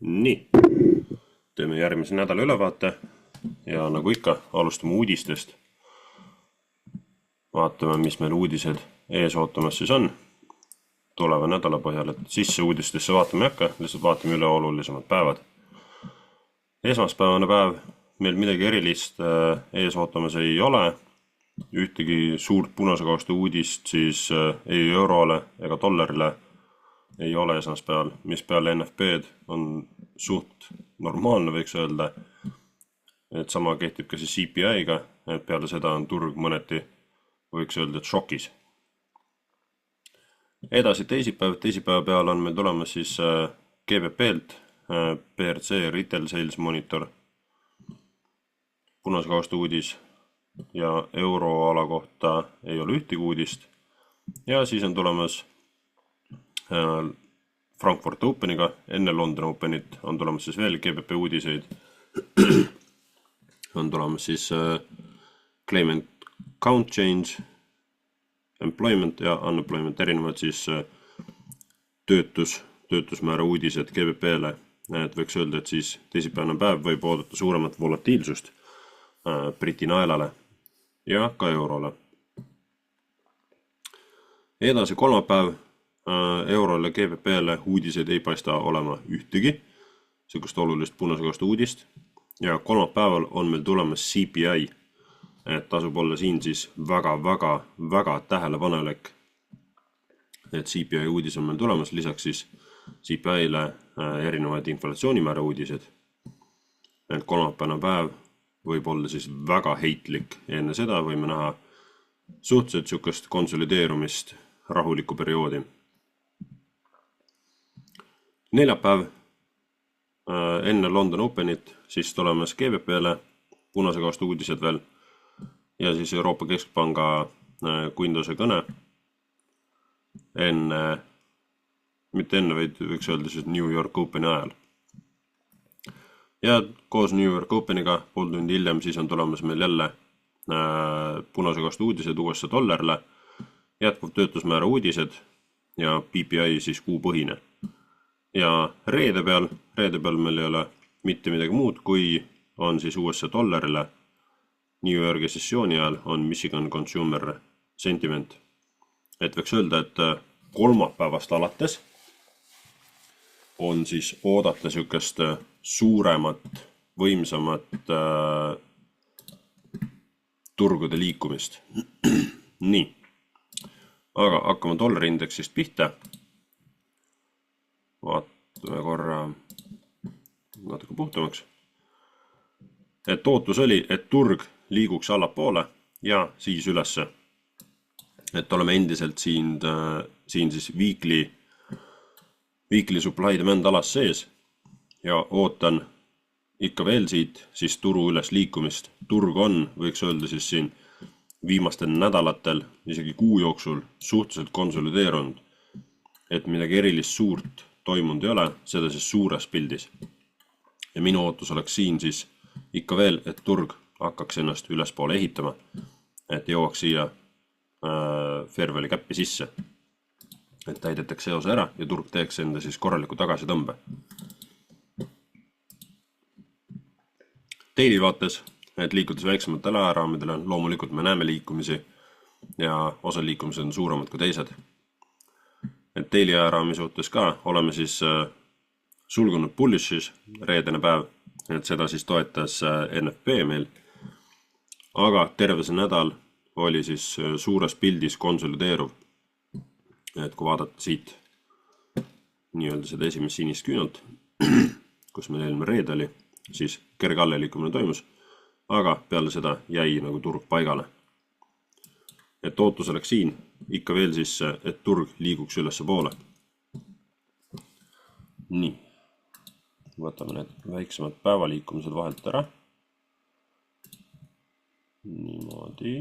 Nii, teeme järgmise nädala ülevaate ja nagu ikka, alustame uudistest. Vaatame, mis meil uudised ees ootamas siis on tuleva nädala põhjal, et sisse uudistesse vaatame ei hakka, lihtsalt vaatame üle olulisemad päevad. Esmaspäevane päev, meil midagi erilist ees ootamas ei ole, ühtegi suurt punase kausta uudist siis ei eurole ega dollarile ei ole esmaspäeval, mis peale NFP-d on suht normaalne, võiks öelda. Et sama kehtib ka siis CPI-ga, et peale seda on turg mõneti, võiks öelda, et šokis. Edasi teisipäeva peal on meil tulemas siis GBP-lt PRC Retail Sales Monitor, punase kausta uudis ja euroala kohta ei ole ühtegi uudist. Ja siis on tulemas Frankfurt Openiga, enne London Openit on tulemas siis veel GBP uudiseid. On tulemas siis claimant count change, employment ja unemployment, erinevad siis töötusmäära uudised GBP-le. Et võiks öelda, et siis teisipäevane päev võib oodata suuremat volatiilsust Briti naelale ja ka eurole. Edasi kolmapäev. Eurole ja GBP-le uudised ei paista olema ühtegi, sellist olulist punase kausta uudist. Ja kolmapäeval on meil tulemas CPI, et tasub olla siin siis väga tähelepanelik, et CPI uudis on meil tulemas, lisaks siis CPI-le erinevaid inflatsioonimäära uudised. Et kolmapäevane päev võib olla siis väga heitlik, enne seda võime näha suhteliselt sükast konsolideerumist rahuliku perioodi. Neljapäev enne London Openit, siis tulemas GBP-le punase kausta uudised veel ja siis Euroopa Keskpanga Guindose kõne mitte enne, vaid võiks öelda siis New York Openi ajal. Ja koos New York Openiga pool tundi hiljem siis on tulemas meil jälle punase kausta uudised USA dollarile, jätkuv töötusmäära uudised ja PPI siis kuupõhine. Ja reede peal meil ei ole mitte midagi muud, kui on siis USA dollarile New Yorgi sessiooni ajal on Michigan Consumer Sentiment. Et võiks öelda, et kolmapäevast alates on siis oodata sükest suuremat, võimsamat turgude liikumist. Nii, aga hakkame dollari indeksist pihta. Vaatame korra natuke puhtamaks. Et ootus oli, et turg liiguks allapoole ja siis ülesse. Et oleme endiselt siin siis weekly supply demand alas sees ja ootan ikka veel siit siis turu üles liikumist. Turg on, võiks öelda siis siin viimastel nädalatel, isegi kuu jooksul suhteliselt konsolideerunud, et midagi erilist suurt toimunud ei ole, seda siis suures pildis. Ja minu ootus oleks siin siis ikka veel, et turg hakkaks ennast ülespoole ehitama, et jõuaks siia Fairvalli käppi sisse. Et täidetaks seose ära ja turg teeks enda siis korraliku tagasitõmbe. Daily vaates, et liikudes väiksematele ajaraamidele, loomulikult me näeme liikumisi ja osa liikumised on suuremad kui teised. Et daily ajaraami suhtes ka oleme siis sulgunud bullishis reedene päev, et seda siis toetas NFP meil. Aga terve see nädal oli siis suures pildis konsolideeruv. Et kui vaadata siit nii-öelda seda esimest sinist küünalt, kus meil eelmine reede oli, siis kerge alleliikumine toimus, aga peale seda jäi nagu turg paigale. Et ootus oleks siin ikka veel siis, et turg liiguks ülesse poole. Nii, võtame need väiksemad päevaliikumised vahelt ära. Niimoodi.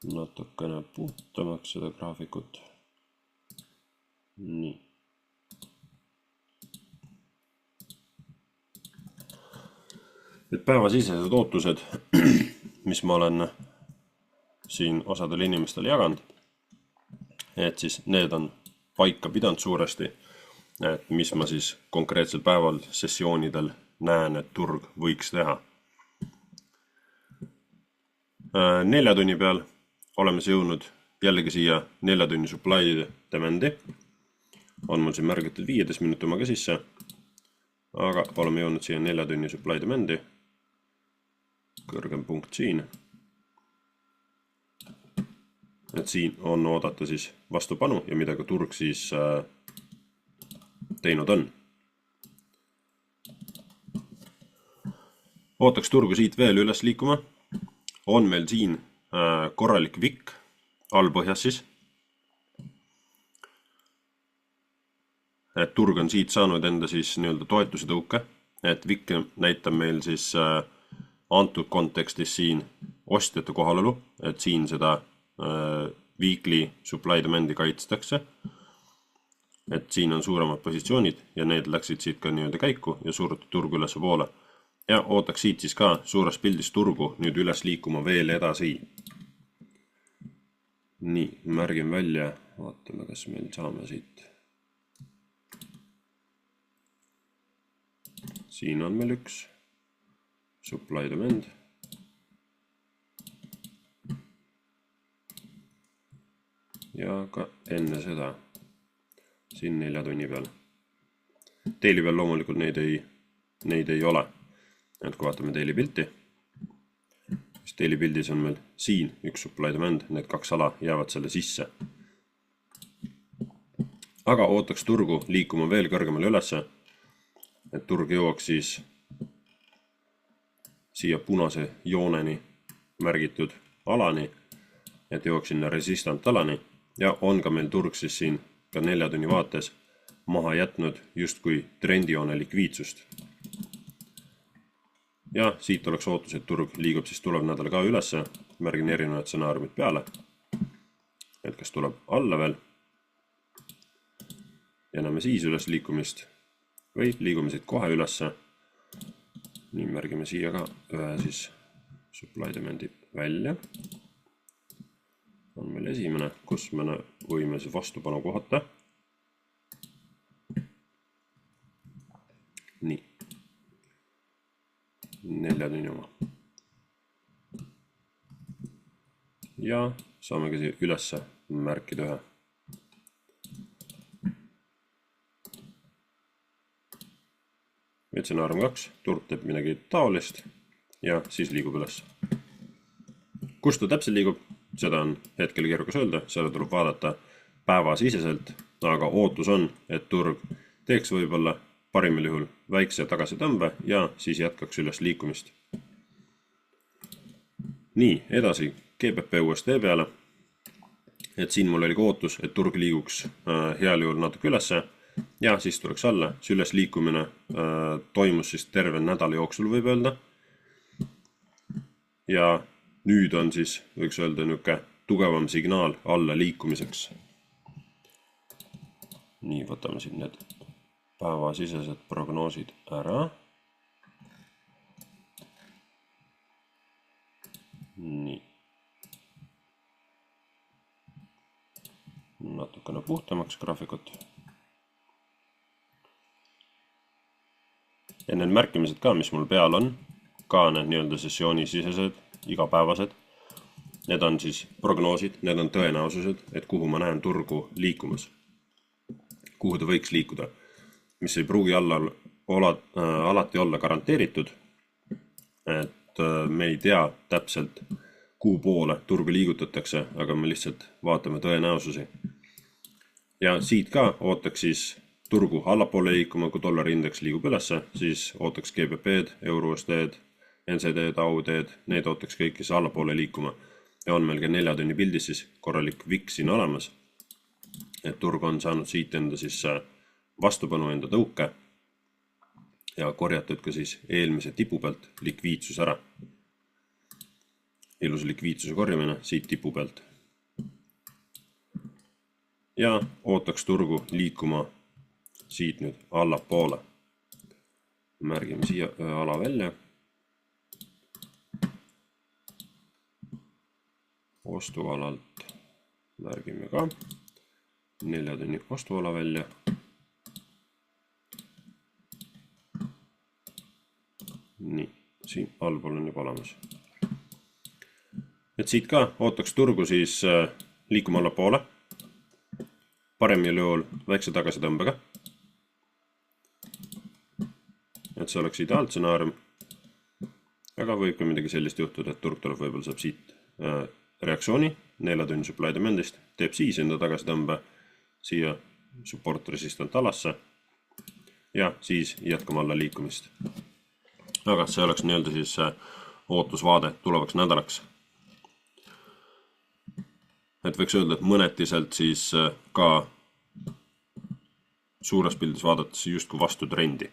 Natukene puhtamaks seda graafikut. Nii. Et päevasisesed ootused, mis ma olen siin osadel inimestel jaganud, et siis need on paika pidanud suuresti et mis ma siis konkreetsel päeval sessioonidel näen, et turg võiks teha. 4 tunni peal oleme jõudnud jällegi siia 4 tunni supply demand'i. On mul siin märgitud 15 minuti omaga sisse, aga oleme jõudnud siia 4 tunni supply demand'i. Kõrgem punkt siin. Et siin on oodata siis vastupanu ja mida ka turg siis teinud on. Ootaks turgu siit veel üles liikuma. On meil siin korralik vikk allpõhjas siis. Et turg on siit saanud enda siis nii-öelda toetuse tõuke, et vikk näitab meil siis antud kontekstis siin ostjate kohalolu, et siin seda weekly supply demand'i kaitstakse. Et siin on suuremad positsioonid ja need läksid siit ka nii-öelda käiku ja surutud turgu üles poole. Ja ootaks siit siis ka suures pildis turgu nüüd üles liikuma veel edasi. Nii, märgin välja, vaatame, kas meil saame siit. Siin on meil üks supply demand. Ja ka enne seda siin 4 tunni peal. Daily peal loomulikult neid ei ole. Et kui vaatame daily pilti, siis daily pildis on meil siin üks supply demand, need 2 ala jäävad selle sisse. Aga ootaks turgu liikuma veel kõrgemale ülesse, et turg jõuaks siis siia punase jooneni märgitud alani, et jõuaks sinna resistant alani ja on ka meil turg siis siin ka 4 tunni vaates maha jätnud justkui trendijoone likviidsust. Ja siit oleks ootus, et turg liigub siis tulev nädal ka ülesse, märgin erinevad stsenaariumid peale, et kas tuleb alla veel ja näeme siis üles liikumist või liigume siit kohe ülesse. Nii märgime siia ka ühe siis supply demand'i välja. On meil esimene, kus me võime siis vastupanu kohata. Nii. 4 tunni oma. Ja saamegi siia ülesse märkida ühe. Stsenaarium 2, turg teeb midagi taolist ja siis liigub üles. Kus ta täpselt liigub, seda on hetkel keerukas öelda, seda tuleb vaadata päevasiseselt, aga ootus on, et turg teeks võib-olla parimal juhul väikse tagasitõmbe ja siis jätkaks üles liikumist. Nii, edasi GBP USD peale. Et siin mul oli ka ootus, et turg liiguks heal juhul natuke ülesse ja siis tuleks alla. See üles liikumine toimus siis terve nädala jooksul võib öelda. Ja nüüd on siis, võiks öelda, niuke tugevam signaal alla liikumiseks. Nii, võtame siin need päevasisesed prognoosid ära. Nii. Natukene puhtamaks graafikut. Ja need märkimised ka, mis mul peal on, ka need nii-öelda sessioonisisesed, igapäevased. Need on siis prognoosid, need on tõenäosused, et kuhu ma näen turgu liikumas. Kuhu ta võiks liikuda. Mis ei pruugi alati olla garanteeritud, et me ei tea täpselt, kuhu poole turgu liigutatakse, aga me lihtsalt vaatame tõenäosusi. Ja siit ka ootaks siis turgu allapoole liikuma, kui dollari indeks liigub ülesse, siis ootaks GBP-d, Euro-USD-d, NCD-d, AUD-d, need ootaks kõik siis allapoole liikuma. Ja on meil ka 4 tunni pildis siis korralik vikk siin olemas, et turg on saanud siit enda siis vastupanu enda tõuke ja korjatud ka siis eelmise tipu pealt likviidsus ära. Ilus likviidsuse korjamine siit tipu pealt. Ja ootaks turgu liikuma siit nüüd allapoole. Märgime siia ühe ala välja. Ostualalt märgime ka 4 tunni ostuala välja. siin allpool on juba olemas. Et siit ka ootaks turgu siis liikuma allapoole, paremini juhul väikse tagasitõmbega. Et see oleks ideaaltsenaarium, aga võib ka midagi sellist juhtuda, et turg tuleb võib-olla saab siit reaktsiooni, 4 tunni supply demandist, teeb siis enda tagasitõmbe siia support resistant alasse ja siis jätkame alla liikumist. Aga see oleks nii-öelda siis ootusvaade tulevaks nädalaks. Et võiks öelda, et mõnetiselt siis ka suures pildis vaadates justkui vastu trendi.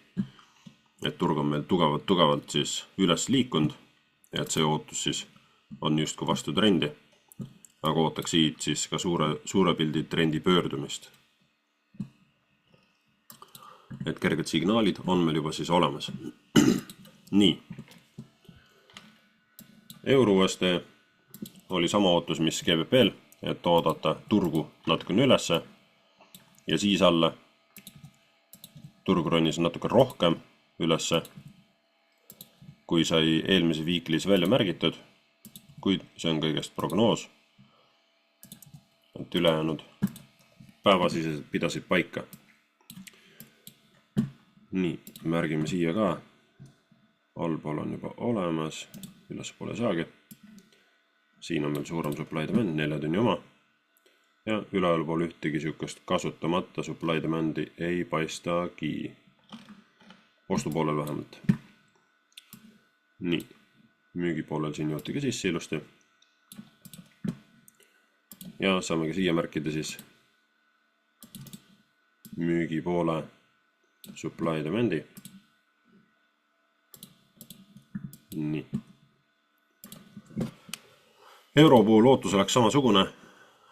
Et turg on meil tugevalt siis üles liikunud ja et see ootus siis on justkui vastu trendi. Aga ootaks siit siis ka suure pildi trendi pöördumist. Et kerged signaalid on meil juba siis olemas. Nii. Euro USD oli sama ootus, mis GBP-l, et oodata turgu natukene ülesse ja siis alla. Turg ronis natuke rohkem ülesse, kui sai eelmise viiklis välja märgitud, kuid see on kõigest prognoos. Et ülejäänud päevasisesed pidasid paika. Nii, märgime siia ka. Allpool on juba olemas, ülespoole saagi. Siin on meil suurem supply demand, 4 tunni oma. Ja ülevalpool ühtegi sihukest kasutamata supply demandi ei paistagi. Ostupoolel vähemalt. Nii, müügipoolel siin jõuti ka sisse ilusti. Ja saame ka siia märkida siis müügipoole supply demandi. Nii. Euro puhul ootus oleks samasugune,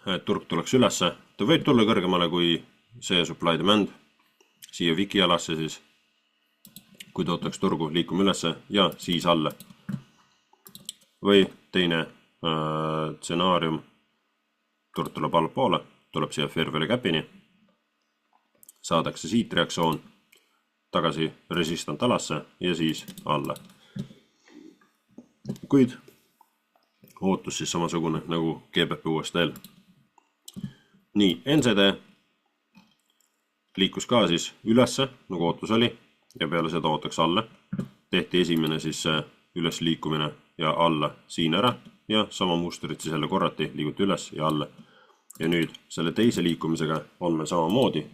et turg tuleks ülesse. Ta võib tulla kõrgemale kui see supply demand. Siia wiki alasse siis, kui ta ootaks turgu liikuma ülesse ja siis alla. Või teine stsenaarium, turg tuleb allapoole, tuleb siia fair value cap'ini, saadakse siit reaktsioon, tagasi resistant alasse ja siis alla. Kuid ootus siis samasugune nagu GBP USD-l. Nii, NZD liikus ka siis ülesse, nagu ootus oli, ja peale seda ootaks alla. Tehti esimene siis üles liikumine ja alla siin ära ja sama mustrit siis jälle korrati, liiguti üles ja alla. Ja nüüd selle teise liikumisega on meil samamoodi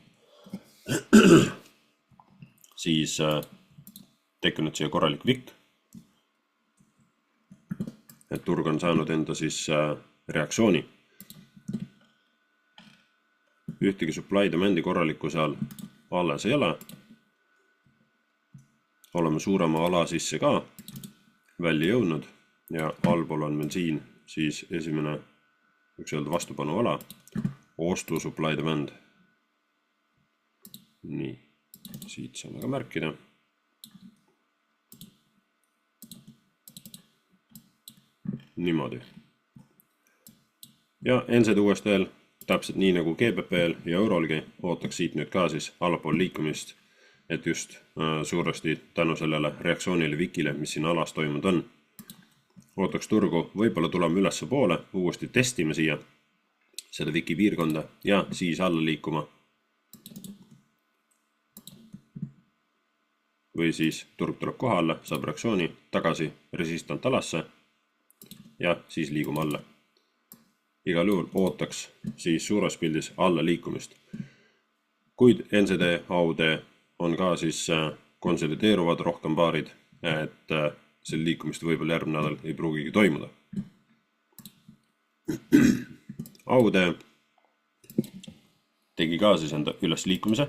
siis tekkinud siia korralik vikk. Et turg on saanud enda siis reaktsiooni. Ühtegi supply demandi korralikku seal alles ei ole. Oleme suurema ala sisse ka välja jõudnud ja allpool on meil siin siis esimene võiks öelda vastupanu ala, ostu supply demand. Nii, siit saame ka märkida. Niimoodi. Ja NZD USD-l täpselt nii nagu GBP-l ja Eurolgi ootaks siit nüüd ka siis allapool liikumist, et just suuresti tänu sellele reaktsioonile vikile, mis siin alas toimunud on. Ootaks turgu, võib-olla tuleme ülesse poole, uuesti testime siia selle viki piirkonda ja siis alla liikuma. Või siis turg tuleb koha alla, saab reaktsiooni tagasi resistant alasse ja siis liigume alla. Igal juhul ootaks siis suures pildis alla liikumist. Kuid NZD, AUD on ka siis konsolideeruvad rohkem paarid, et selle liikumist võib-olla järgmine nädal ei pruugigi toimuda. AUD tegi ka siis enda üles liikumise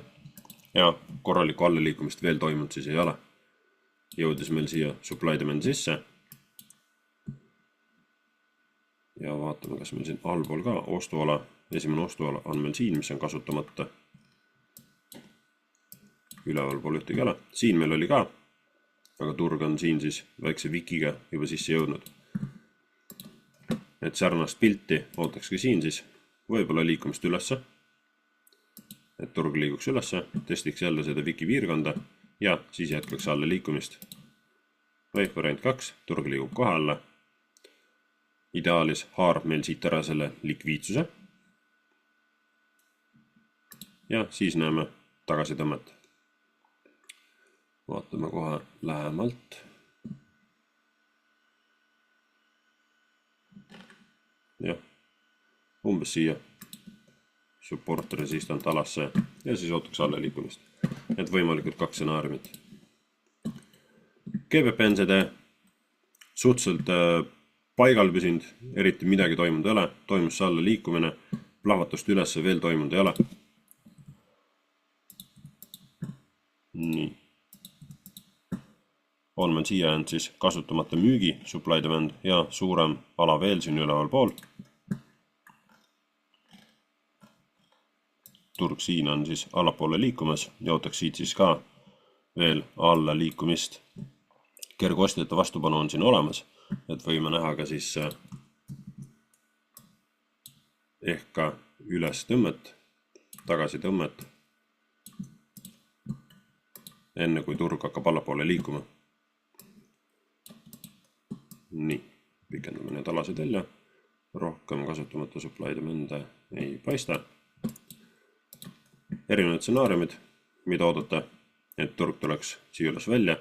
ja korralikku alla liikumist veel toimunud siis ei ole. Jõudis meil siia supply demand sisse. Ja vaatame, kas meil siin allpool ka ostuala, esimene ostuala on meil siin, mis on kasutamata. Ülevalpool ühtegi ole. Siin meil oli ka, aga turg on siin siis väikse vikiga juba sisse jõudnud. Et sarnast pilti ootakski siin siis võib-olla liikumist ülesse. Et turg liiguks ülesse, testiks jälle seda viki piirkonda ja siis jätkaks alla liikumist. või variant 2, turg liigub kohe alla. Ideaalis haarab meil siit ära selle likviidsuse. Ja siis näeme tagasitõmmet. Vaatame kohe lähemalt. Jah, umbes siia support resistant alasse ja siis ootaks alla liikumist. Et võimalikult 2 stsenaariumit. GBP NZD suhteliselt paigal püsinud, eriti midagi toimunud ei ole, toimus see alla liikumine, plahvatust üles veel toimunud ei ole. Nii. On meil siia jäänud siis kasutamata müügi supply demand ja suurem ala veel siin üleval pool. Turg siin on siis allapoole liikumas ja ootaks siit siis ka veel alla liikumist. Kergostjate vastupanu on siin olemas, et võime näha ka siis ehk ka üles tõmmet, tagasi tõmmet, enne kui turg hakkab allapoole liikuma. Nii, pikendame need alased välja, rohkem kasutamata supply demand'e ei paista. Erinevad stsenaariumid, mida oodata, et turg tuleks siia üles välja.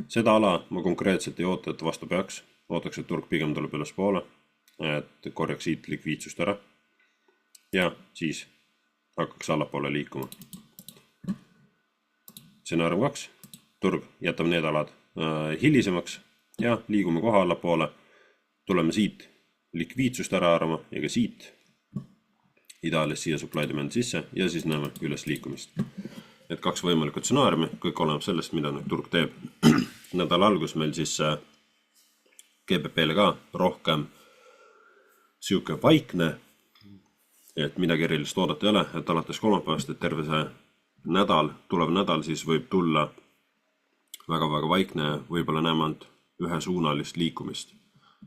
Seda ala ma konkreetselt ei oota, et vastu peaks. Ootaks, et turg pigem tuleb üles poole, et korjaks siit likviidsust ära ja siis hakkaks allapoole liikuma. Stsenaarium 2, turg jätab need alad hilisemaks ja liigume kohe allapoole. Tuleme siit likviidsust ära haarama ja ka siit ideaalis siia supply demand sisse ja siis näeme üles liikumist. Et 2 võimalikud stsenaariumi, kõik oleneb sellest, mida nüüd turg teeb. Nädala algus meil siis GBP-le ka rohkem siuke vaikne, et midagi erilist oodata ei ole, et alates kolmapäevast, et terve see nädal, tulev nädal siis võib tulla väga-väga vaikne, võib-olla näeme ainult ühesuunalist liikumist.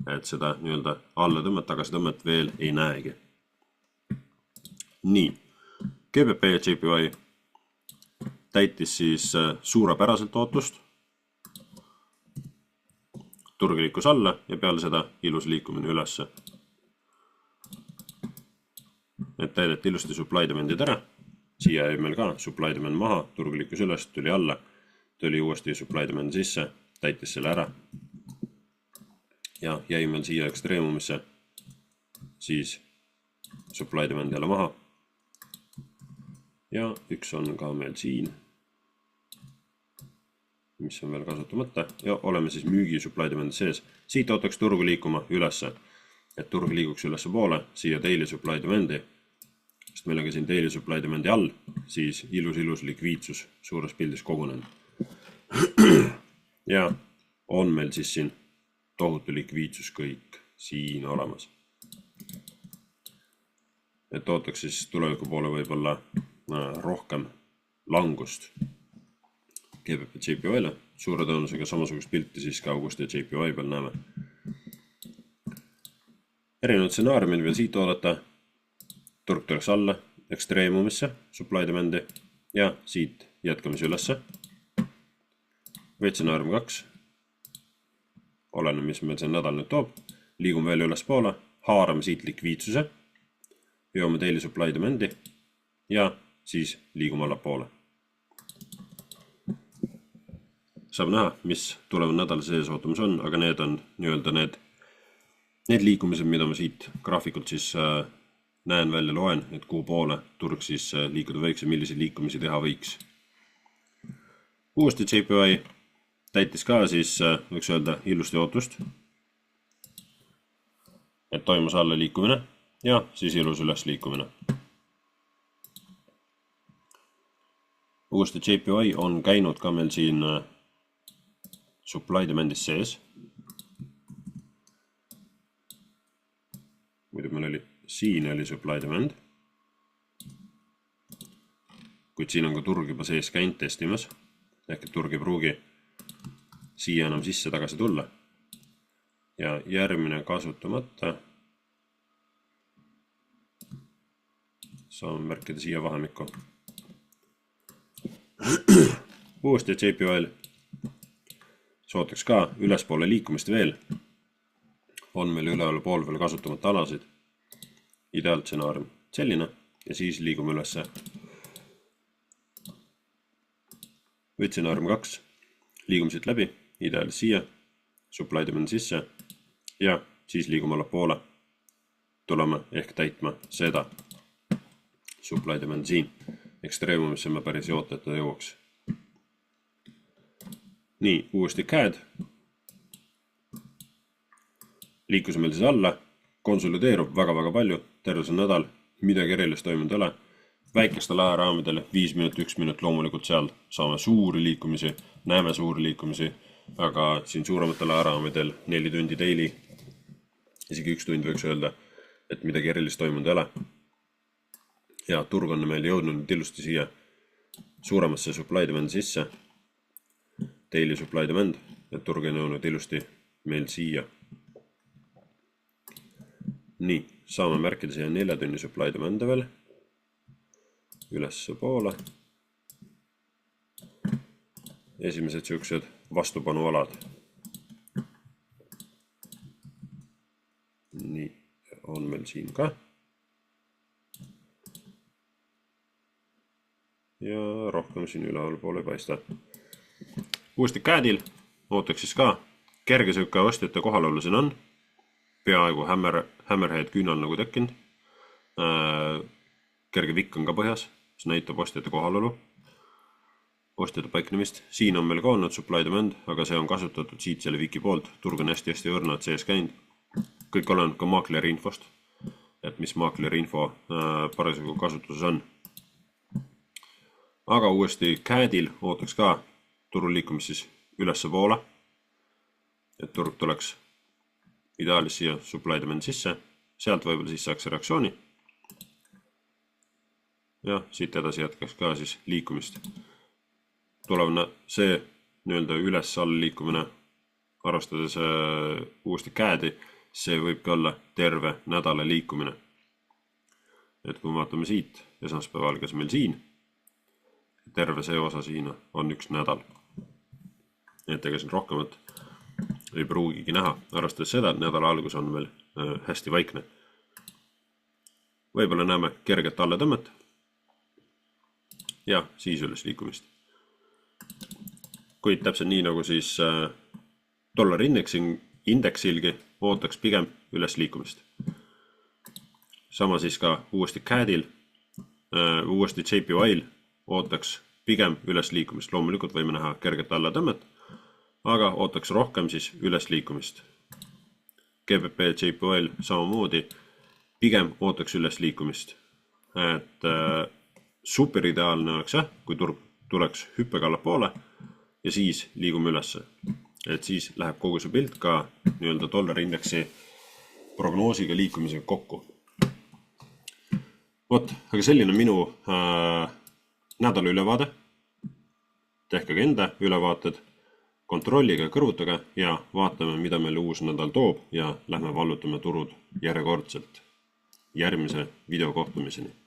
Et seda nii-öelda alla tõmmet, tagasi tõmmet veel ei näegi. Nii, GBP ja JPY täitis siis suurepäraselt ootust. Turg liikus alla ja peale seda ilus liikumine ülesse. Et täideti ilusti supply demand'id ära. Siia jäi meil ka supply demand maha, turg liikus üles, tuli alla, tuli uuesti supply demand sisse, täitis selle ära. Ja jäi meil siia ekstreemumisse, siis supply demand jälle maha. Ja üks on ka meil siin, mis on veel kasutamata. Ja oleme siis müügi supply demand sees. Siit ootaks turgu liikuma ülesse, et turg liiguks ülesse poole, siia daily supply demand'i. Sest meil on ka siin daily supply demand'i all, siis ilus likviidsus suures pildis kogunenud. Ja on meil siis siin tohutu likviidsus kõik siin olemas. Et ootaks siis tuleviku poole võib-olla rohkem langust GBP JPY-le. Suure tõenäosusega samasugust pilti siis ka Augusti ja JPY peal näeme. Erinevad stsenaariumid veel siit oodata. Turg tuleks alla ekstreemumisse, supply demand'i ja siit jätkame ülesse. Või stsenaarium 2. Oleneb, mis meil see nädal nüüd toob. Liigume veel üles poole, haarame siit likviidsuse, joome daily supply demand'i ja siis liigume alla poole. Saab näha, mis tulevad nädala sees ootamas on, aga need on nii-öelda need liikumised, mida ma siit graafikult siis näen välja loen, et kuhu poole turg siis liikuda võiks ja milliseid liikumisi teha võiks. Uuesti JPY täitis ka siis, võiks öelda, ilusti ootust, et toimus alla liikumine ja siis ilus üles liikumine. Uuesti JPY on käinud ka meil siin supply demand'is sees. Muidu meil oli, siin oli supply demand. Kuid siin on ka turg juba sees käinud testimas. Ehk et turg ei pruugi siia enam sisse tagasi tulla. Ja järgmine kasutamata. Saame märkida siia vahemikku. Uuesti JPY ootaks ka ülespoole liikumist veel. On meil üleval pool veel kasutamata alasid. Ideaaltsenaarium selline ja siis liigume ülesse. Või stsenaarium 2. Liigume siit läbi, ideaalis siia, supply demand sisse ja siis liigume allapoole. Tuleme ehk täitma seda supply demand siin. Ekstreemumisse me päris ei oota, et ta jõuaks. Nii, uuesti CAD. Liikus meil siis alla, konsolideerub väga-väga palju, terve see nädal, midagi erilist toimunud ei ole. Väikestel ajaraamidel 5 minut, 1 minut loomulikult seal saame suuri liikumisi, näeme suuri liikumisi, aga siin suurematel ajaraamidel 4 tundi daily, isegi 1 tund võiks öelda, et midagi erilist toimunud ei ole. Ja turg on meil jõudnud ilusti siia suuremasse supply demand sisse, daily supply demand, et turg on jõudnud ilusti meil siia. Nii, saame märkida siia 4 tunni supply demand'e veel, ülesse poole. Esimesed siuksed vastupanualad. Nii, on meil siin ka. Ja rohkem siin üleval poole ei paista. Uuesti CAD-il ootaks siis ka kerge siuke ostjate kohalolu siin on. Peaaegu hammerhead küünal nagu tekkinud. Kerge vikk on ka põhjas, mis näitab ostjate kohalolu, ostjate paiknemist. Siin on meil ka olnud supply demand, aga see on kasutatud siit selle viki poolt. Turg on hästi õrnad sees käinud. Kõik oleneb ka maakleri infost, et mis maakleri info parasjagu kasutuses on. Aga uuesti CAD-il ootaks ka turu liikumist siis ülesse poole, et turg tuleks ideaalis siia supply demand sisse, sealt võib-olla siis saaks reaktsiooni ja siit edasi jätkaks ka siis liikumist. Tulevane see nii-öelda üles-all liikumine, arvestades uuesti CAD-i, see võibki olla terve nädala liikumine. Et kui vaatame siit, esmaspäeval algas meil siin, terve see osa siin on 1 nädal. Et ega siin rohkemat ei pruugigi näha, arvestades seda, et nädala algus on veel hästi vaikne. Võib-olla näeme kerget alletõmmet ja siis üles liikumist. Kuid täpselt nii nagu siis dollari indeksilgi ootaks pigem üles liikumist. Sama siis ka uuesti CAD-il, uuesti JPY-l ootaks pigem üles liikumist. Loomulikult võime näha kerget alletõmmet, aga ootaks rohkem siis üles liikumist. GBP JPY samamoodi pigem ootaks üles liikumist. Et super ideaalne oleks, kui turg tuleks hüppega allapoole ja siis liigume ülesse. Et siis läheb kogu see pilt ka nii-öelda dollari indeksi prognoosiga liikumisega kokku. Vot, aga selline minu nädala ülevaade. Tehke ka enda ülevaated. Kontrollige kõrvutage ja vaatame, mida meil uus nädal toob ja lähme vallutame turud järjekordselt järgmise videokohtumiseni.